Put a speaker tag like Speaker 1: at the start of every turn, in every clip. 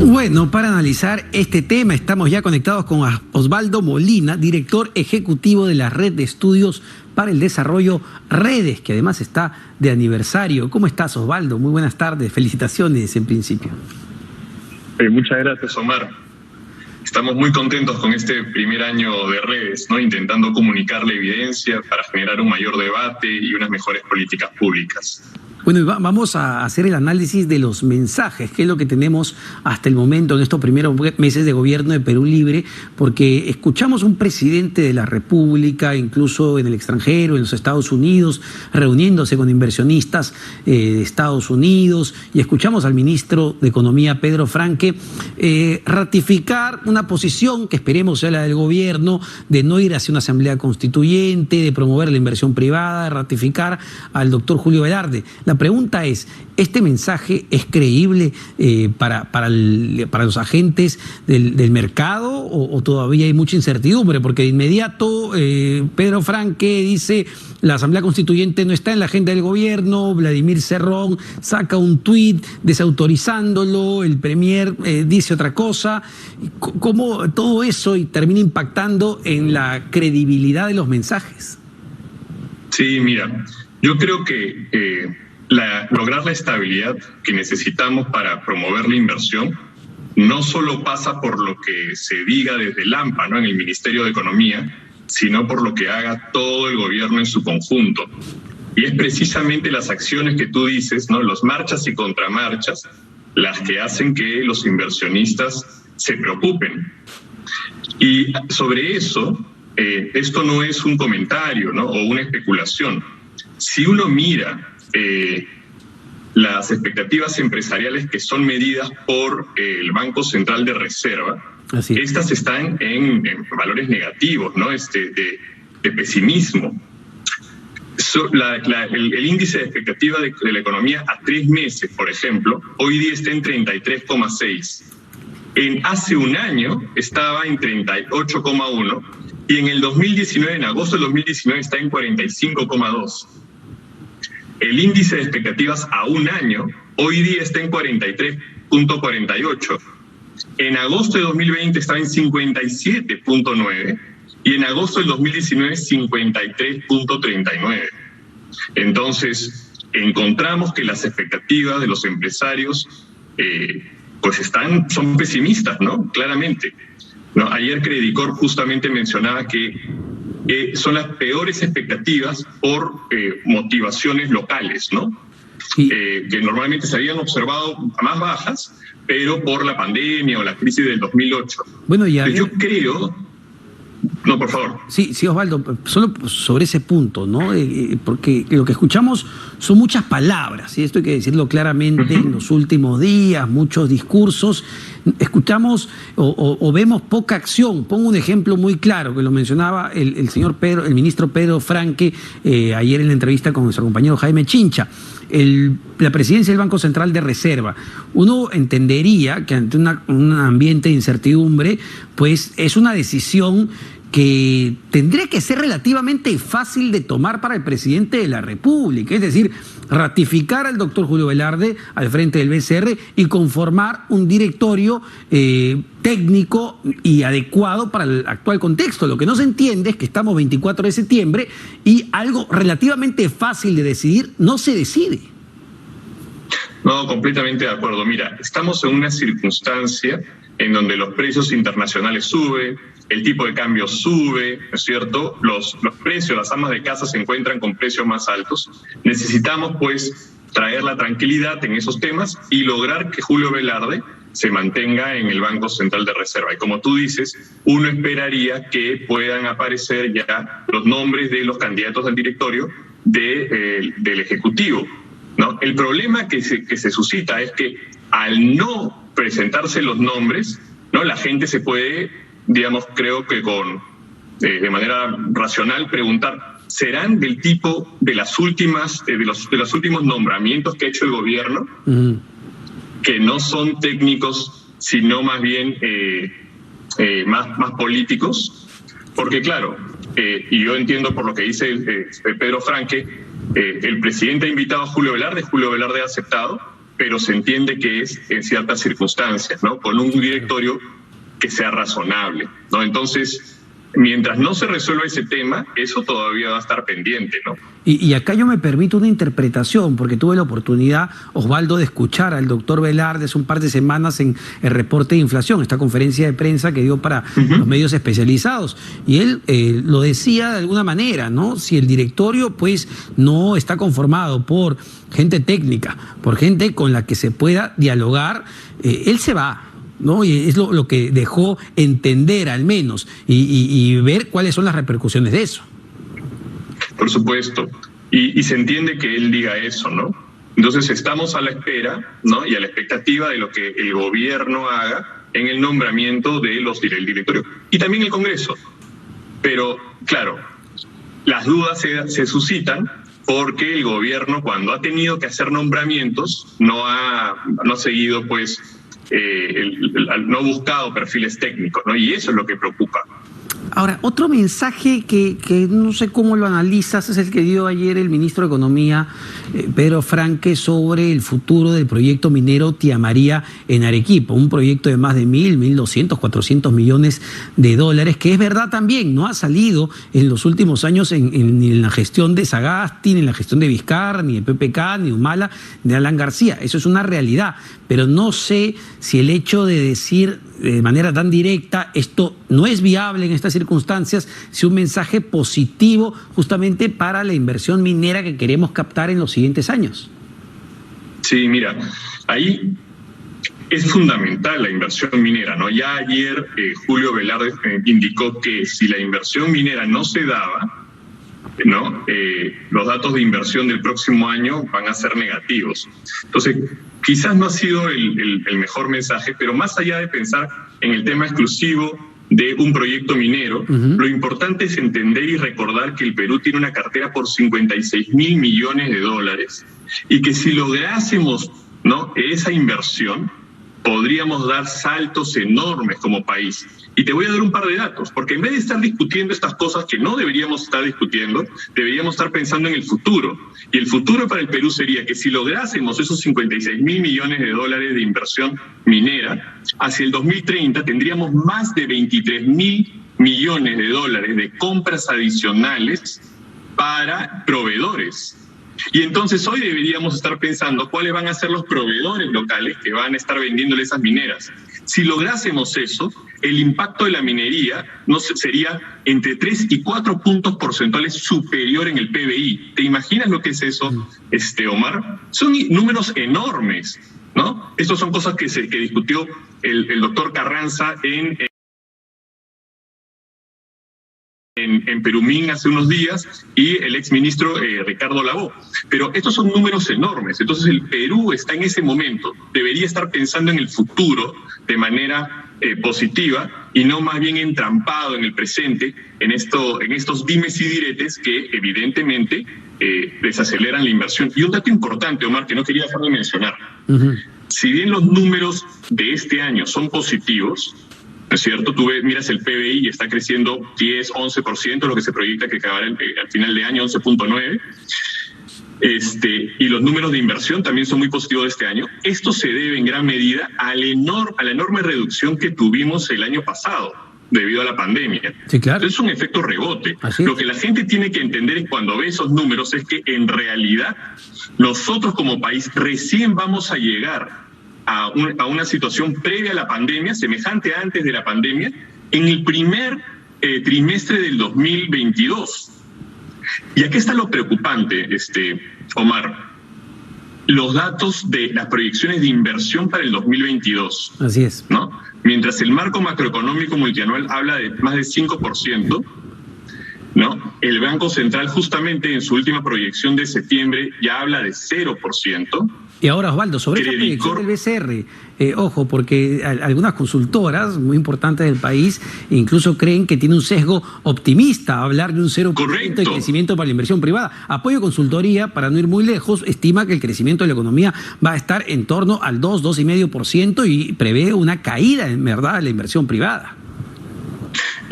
Speaker 1: Bueno, para analizar este tema estamos ya conectados con Osvaldo Molina, director ejecutivo de la Red de Estudios para el Desarrollo Redes, que además está de aniversario. ¿Cómo estás, Osvaldo? Muy buenas tardes, felicitaciones en principio.
Speaker 2: Muchas gracias, Omar. Estamos muy contentos con este primer año de redes, ¿no? Intentando comunicar la evidencia para generar un mayor debate y unas mejores políticas públicas.
Speaker 1: Bueno, y vamos a hacer el análisis de los mensajes, que es lo que tenemos hasta el momento en estos primeros meses de gobierno de Perú Libre, porque escuchamos un presidente de la República, incluso en el extranjero, en los Estados Unidos, reuniéndose con inversionistas de Estados Unidos, y escuchamos al ministro de Economía, Pedro Franque, ratificar una posición que esperemos sea la del gobierno, de no ir hacia una asamblea constituyente, de promover la inversión privada, de ratificar al doctor Julio Velarde. La pregunta es, ¿este mensaje es creíble para los agentes del mercado o todavía hay mucha incertidumbre? Porque de inmediato Pedro Franque dice, la Asamblea Constituyente no está en la agenda del gobierno, Vladimir Cerrón saca un tuit desautorizándolo, el premier dice otra cosa. ¿Cómo todo eso termina impactando en la credibilidad de los mensajes?
Speaker 2: Sí, mira, yo creo que lograr la estabilidad que necesitamos para promover la inversión no solo pasa por lo que se diga desde el AMPA, ¿no?, en el Ministerio de Economía, sino por lo que haga todo el gobierno en su conjunto. Y es precisamente las acciones que tú dices, ¿no?, los marchas y contramarchas, las que hacen que los inversionistas se preocupen. Y sobre eso, esto no es un comentario, ¿no?, o una especulación. Si uno mira las expectativas empresariales que son medidas por el Banco Central de Reserva, estas están en valores negativos, ¿no?, de pesimismo. El índice de expectativa de la economía a 3 meses, por ejemplo, hoy día está en 33,6. Hace un año estaba en 38,1 y en el 2019, en agosto del 2019, está en 45,2. El índice de expectativas a un año hoy día está en 43,48. En agosto de 2020 estaba en 57,9 y en agosto del 2019 53,39. Entonces, encontramos que las expectativas de los empresarios son pesimistas, ¿no? Claramente. ¿No? Ayer Credicor justamente mencionaba que son las peores expectativas por motivaciones locales, ¿no? Sí. Que normalmente se habían observado más bajas, pero por la pandemia o la crisis del 2008.
Speaker 1: Bueno, ya
Speaker 2: yo creo... No, por favor.
Speaker 1: Sí, Osvaldo, solo sobre ese punto, ¿no? Porque lo que escuchamos son muchas palabras, y esto hay que decirlo claramente. En los últimos días, muchos discursos, escuchamos o vemos poca acción. Pongo un ejemplo muy claro, que lo mencionaba el ministro Pedro Franque ayer en la entrevista con nuestro compañero Jaime Chincha. La presidencia del Banco Central de Reserva. Uno entendería que ante un ambiente de incertidumbre, pues es una decisión que tendría que ser relativamente fácil de tomar para el presidente de la República, es decir, ratificar al doctor Julio Velarde al frente del BCR y conformar un directorio técnico y adecuado para el actual contexto. Lo que no se entiende es que estamos 24 de septiembre y algo relativamente fácil de decidir no se decide.
Speaker 2: No, completamente de acuerdo. Mira, estamos en una circunstancia en donde los precios internacionales suben, el tipo de cambio sube, ¿no es cierto? Los precios, las amas de casa se encuentran con precios más altos. Necesitamos, pues, traer la tranquilidad en esos temas y lograr que Julio Velarde se mantenga en el Banco Central de Reserva. Y como tú dices, uno esperaría que puedan aparecer ya los nombres de los candidatos al directorio del Ejecutivo, ¿no? El problema que se suscita es que al no presentarse los nombres, ¿no?, la gente se puede, digamos, creo que de manera racional preguntar, ¿serán del tipo de los últimos nombramientos que ha hecho el gobierno, que no son técnicos, sino más bien más políticos? Porque claro, y yo entiendo por lo que dice Pedro Franque, el presidente ha invitado a Julio Velarde ha aceptado, pero se entiende que es en ciertas circunstancias, ¿no? Con un directorio que sea razonable, ¿no? Entonces, mientras no se resuelva ese tema, eso todavía va a estar pendiente, ¿no?
Speaker 1: Y acá yo me permito una interpretación, porque tuve la oportunidad, Osvaldo, de escuchar al doctor Velarde hace un par de semanas en el reporte de inflación, esta conferencia de prensa que dio para los medios especializados. Y él lo decía de alguna manera, ¿no? Si el directorio, pues, no está conformado por gente técnica, por gente con la que se pueda dialogar, él se va, ¿no? Y es lo que dejó entender al menos y ver cuáles son las repercusiones de eso.
Speaker 2: Por supuesto. Y se entiende que él diga eso, ¿no? Entonces estamos a la espera, ¿no? Y a la expectativa de lo que el gobierno haga en el nombramiento de del directorio y también el Congreso. Pero, claro, las dudas se suscitan porque el gobierno, cuando ha tenido que hacer nombramientos, no ha seguido, pues, no ha buscado perfiles técnicos, ¿no? Y eso es lo que preocupa.
Speaker 1: Ahora, otro mensaje que no sé cómo lo analizas es el que dio ayer el ministro de Economía, Pedro Franque, sobre el futuro del proyecto minero Tía María en Arequipa, un proyecto de más de 1.200, 400 millones de dólares, que es verdad también, no ha salido en los últimos años ni en la gestión de Sagasti, ni en la gestión de Vizcarra, ni de PPK, ni de Humala, ni de Alan García. Eso es una realidad, pero no sé si el hecho de decir de manera tan directa esto no es viable en estas circunstancias, si un mensaje positivo justamente para la inversión minera que queremos captar en los siguientes años.
Speaker 2: Sí, mira, ahí es fundamental la inversión minera, ¿no? Ya ayer Julio Velarde indicó que si la inversión minera no se daba, ¿no? Los datos de inversión del próximo año van a ser negativos. Entonces, quizás no ha sido el mejor mensaje, pero más allá de pensar en el tema exclusivo de un proyecto minero, lo importante es entender y recordar que el Perú tiene una cartera por 56.000 millones de dólares y que si lográsemos, ¿no?, esa inversión, podríamos dar saltos enormes como país. Y te voy a dar un par de datos, porque en vez de estar discutiendo estas cosas que no deberíamos estar discutiendo, deberíamos estar pensando en el futuro. Y el futuro para el Perú sería que si lográsemos esos 56.000 millones de dólares de inversión minera, hacia el 2030 tendríamos más de 23.000 millones de dólares de compras adicionales para proveedores. Y entonces hoy deberíamos estar pensando cuáles van a ser los proveedores locales que van a estar vendiéndole esas mineras. Si lográsemos eso, el impacto de la minería sería entre 3 y 4 puntos porcentuales superior en el PBI. ¿Te imaginas lo que es eso, Omar? Son números enormes, ¿no? Estas son cosas que discutió el doctor Carranza en Perumín hace unos días y el exministro Ricardo Lavó. Pero estos son números enormes. Entonces el Perú está en ese momento, debería estar pensando en el futuro de manera positiva y no más bien entrampado en el presente, en estos dimes y diretes que evidentemente desaceleran la inversión. Y un dato importante, Omar, que no quería dejar de mencionar. Si bien los números de este año son positivos, ¿no es cierto? Tú miras el PBI y está creciendo 10, 11%, lo que se proyecta que acabará al final de año 11.9%. Y los números de inversión también son muy positivos de este año. Esto se debe en gran medida a la enorme reducción que tuvimos el año pasado debido a la pandemia.
Speaker 1: Sí, claro.
Speaker 2: Es un efecto rebote.
Speaker 1: Así.
Speaker 2: Lo que la gente tiene que entender es cuando ve esos números es que en realidad nosotros como país recién vamos a llegar a una situación previa a la pandemia, semejante a antes de la pandemia, en el primer trimestre del 2022. Y aquí está lo preocupante, Omar. Los datos de las proyecciones de inversión para el 2022.
Speaker 1: Así es.
Speaker 2: ¿No? Mientras el marco macroeconómico multianual habla de más de 5%, ¿no? El Banco Central justamente en su última proyección de septiembre ya habla de 0%.
Speaker 1: Y ahora, Osvaldo, sobre esa proyección del BCR, ojo, porque algunas consultoras muy importantes del país incluso creen que tiene un sesgo optimista hablar de un 0% de crecimiento para la inversión privada. Apoyo Consultoría, para no ir muy lejos, estima que el crecimiento de la economía va a estar en torno al 2,5% y prevé una caída, en verdad, de la inversión privada.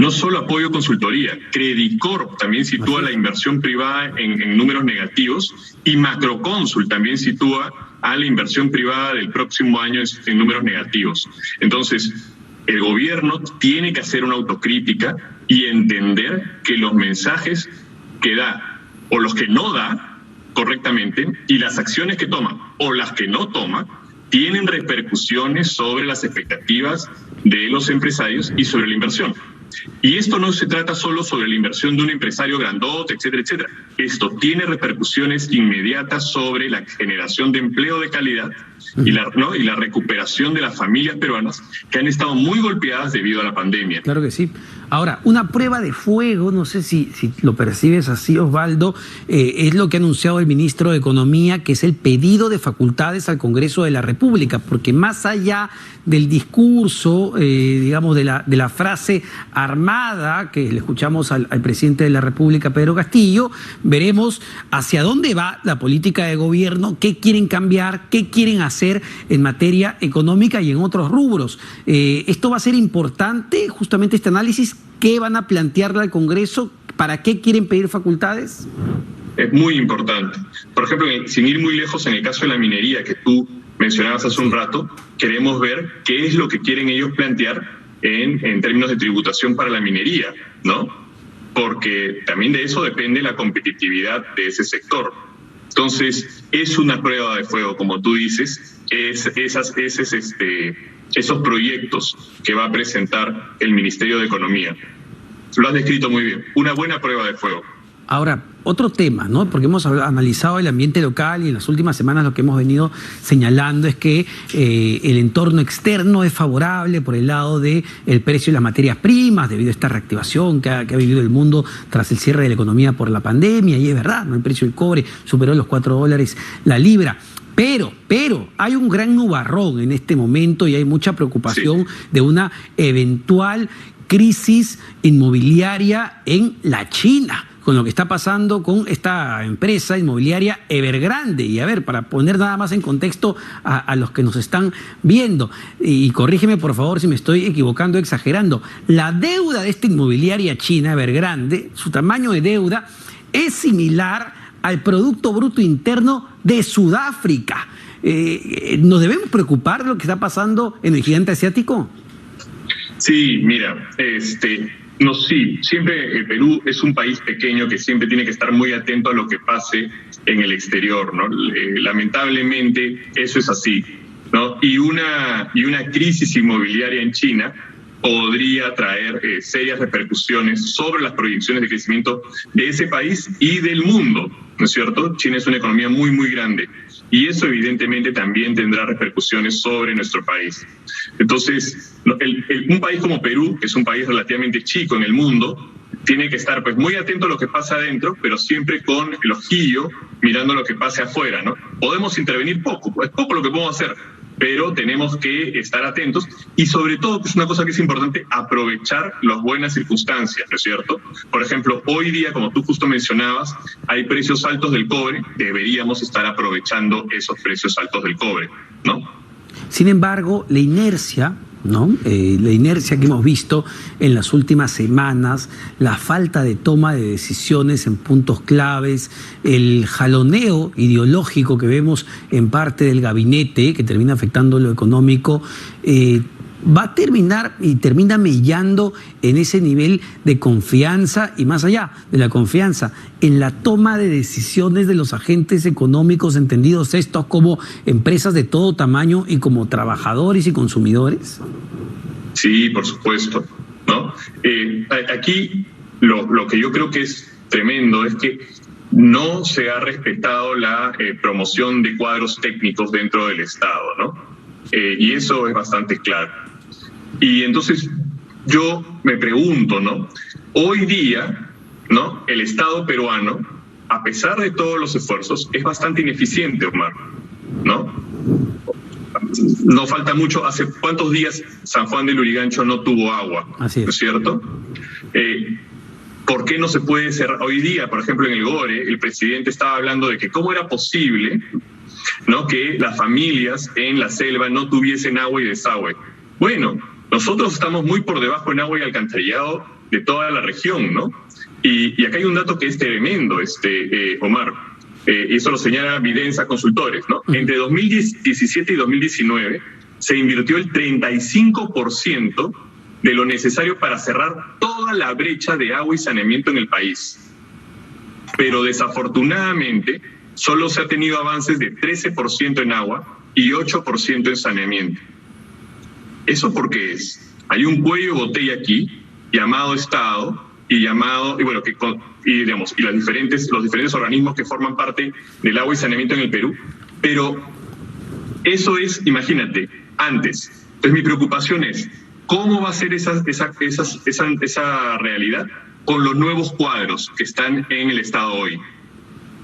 Speaker 2: No solo apoyo consultoría, Credicorp también sitúa la inversión privada en números negativos y Macrocónsul también sitúa a la inversión privada del próximo año en números negativos. Entonces, el gobierno tiene que hacer una autocrítica y entender que los mensajes que da o los que no da correctamente y las acciones que toma o las que no toma tienen repercusiones sobre las expectativas de los empresarios y sobre la inversión. Y esto no se trata solo sobre la inversión de un empresario grandote, etcétera, etcétera. Esto tiene repercusiones inmediatas sobre la generación de empleo de calidad y la recuperación de las familias peruanas que han estado muy golpeadas debido a la pandemia.
Speaker 1: Claro que sí. Ahora, una prueba de fuego, no sé si lo percibes así, Osvaldo, es lo que ha anunciado el ministro de Economía, que es el pedido de facultades al Congreso de la República, porque más allá del discurso, digamos, de la frase armada que le escuchamos al presidente de la República, Pedro Castillo, veremos hacia dónde va la política de gobierno, qué quieren cambiar, qué quieren hacer en materia económica y en otros rubros. Esto va a ser importante, justamente este análisis. ¿Qué van a plantearle al Congreso? ¿Para qué quieren pedir facultades?
Speaker 2: Es muy importante. Por ejemplo, sin ir muy lejos, en el caso de la minería que tú mencionabas hace un rato, queremos ver qué es lo que quieren ellos plantear en términos de tributación para la minería, ¿no? Porque también de eso depende la competitividad de ese sector. Entonces, es una prueba de fuego, como tú dices, esos proyectos que va a presentar el Ministerio de Economía. Lo has descrito muy bien, una buena prueba de fuego.
Speaker 1: Ahora, otro tema, ¿no? Porque hemos analizado el ambiente local y en las últimas semanas lo que hemos venido señalando es que el entorno externo es favorable por el lado del precio de las materias primas debido a esta reactivación que ha vivido el mundo tras el cierre de la economía por la pandemia, y es verdad, ¿no? El precio del cobre superó los $4 la libra. Pero hay un gran nubarrón en este momento y hay mucha preocupación de una eventual crisis inmobiliaria en la China, con lo que está pasando con esta empresa inmobiliaria Evergrande. Y a ver, para poner nada más en contexto a los que nos están viendo, y corrígeme por favor si me estoy equivocando, exagerando, la deuda de esta inmobiliaria china Evergrande, su tamaño de deuda es similar al Producto Bruto Interno de Sudáfrica. ¿Nos debemos preocupar de lo que está pasando en el gigante asiático?
Speaker 2: Sí, mira, no, sí, siempre el Perú es un país pequeño que siempre tiene que estar muy atento a lo que pase en el exterior, ¿no? Lamentablemente eso es así, ¿no? Y una crisis inmobiliaria en China podría traer serias repercusiones sobre las proyecciones de crecimiento de ese país y del mundo, ¿no es cierto? China es una economía muy, muy grande y eso evidentemente también tendrá repercusiones sobre nuestro país. Entonces, un país como Perú, que es un país relativamente chico en el mundo, tiene que estar pues muy atento a lo que pasa adentro, pero siempre con el ojillo mirando lo que pase afuera, ¿no? Podemos intervenir poco, es poco lo que podemos hacer, pero tenemos que estar atentos y sobre todo, que es una cosa que es importante, aprovechar las buenas circunstancias, ¿no es cierto? Por ejemplo, hoy día, como tú justo mencionabas, hay precios altos del cobre, deberíamos estar aprovechando esos precios altos del cobre, ¿no?
Speaker 1: Sin embargo, la inercia, ¿no? La inercia que hemos visto en las últimas semanas, la falta de toma de decisiones en puntos claves, el jaloneo ideológico que vemos en parte del gabinete que termina afectando lo económico, va a terminar y termina mellando en ese nivel de confianza y más allá de la confianza en la toma de decisiones de los agentes económicos, entendidos estos como empresas de todo tamaño y como trabajadores y consumidores.
Speaker 2: Sí, por supuesto, ¿no? Aquí lo que yo creo que es tremendo es que no se ha respetado la promoción de cuadros técnicos dentro del Estado, ¿no? Y eso es bastante claro. Y entonces yo me pregunto, ¿no? Hoy día, ¿no? El Estado peruano, a pesar de todos los esfuerzos, es bastante ineficiente, Omar, ¿no? No falta mucho. ¿Hace cuántos días San Juan del Lurigancho no tuvo agua?
Speaker 1: Así es.
Speaker 2: ¿No es cierto? ¿Por qué no se puede cerrar? Hoy día, por ejemplo, en el GORE, el presidente estaba hablando de que cómo era posible, ¿no?, que las familias en la selva no tuviesen agua y desagüe. Bueno, nosotros estamos muy por debajo en agua y alcantarillado de toda la región, ¿no? Y acá hay un dato que es tremendo, Omar, y eso lo señala Videnza Consultores, ¿no? Entre 2017 y 2019 se invirtió el 35% de lo necesario para cerrar toda la brecha de agua y saneamiento en el país. Pero desafortunadamente solo se ha tenido avances de 13% en agua y 8% en saneamiento. ¿Eso por qué es? Hay un cuello de botella aquí, llamado Estado, y los diferentes organismos que forman parte del agua y saneamiento en el Perú, pero eso es, imagínate, antes. Entonces mi preocupación es, ¿cómo va a ser esa realidad con los nuevos cuadros que están en el Estado hoy?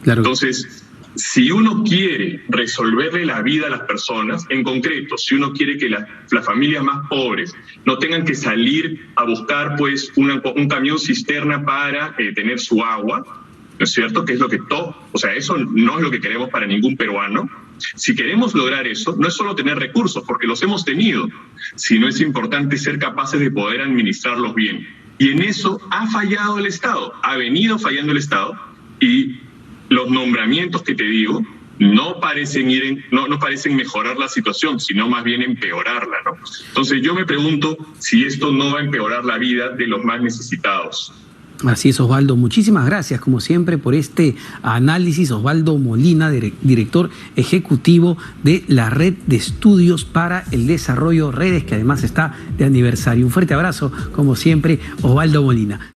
Speaker 1: Claro.
Speaker 2: Entonces, si uno quiere resolverle la vida a las personas, en concreto, si uno quiere que las familias más pobres no tengan que salir a buscar pues un camión cisterna para tener su agua, ¿no es cierto? Que es lo que eso no es lo que queremos para ningún peruano. Si queremos lograr eso, no es solo tener recursos, porque los hemos tenido, sino es importante ser capaces de poder administrarlos bien. Y en eso ha fallado el Estado, ha venido fallando el Estado, y los nombramientos que te digo no parecen mejorar la situación, sino más bien empeorarla, ¿no? Entonces yo me pregunto si esto no va a empeorar la vida de los más necesitados.
Speaker 1: Así es, Osvaldo. Muchísimas gracias, como siempre, por este análisis. Osvaldo Molina, director ejecutivo de la Red de Estudios para el Desarrollo Redes, que además está de aniversario. Un fuerte abrazo, como siempre, Osvaldo Molina.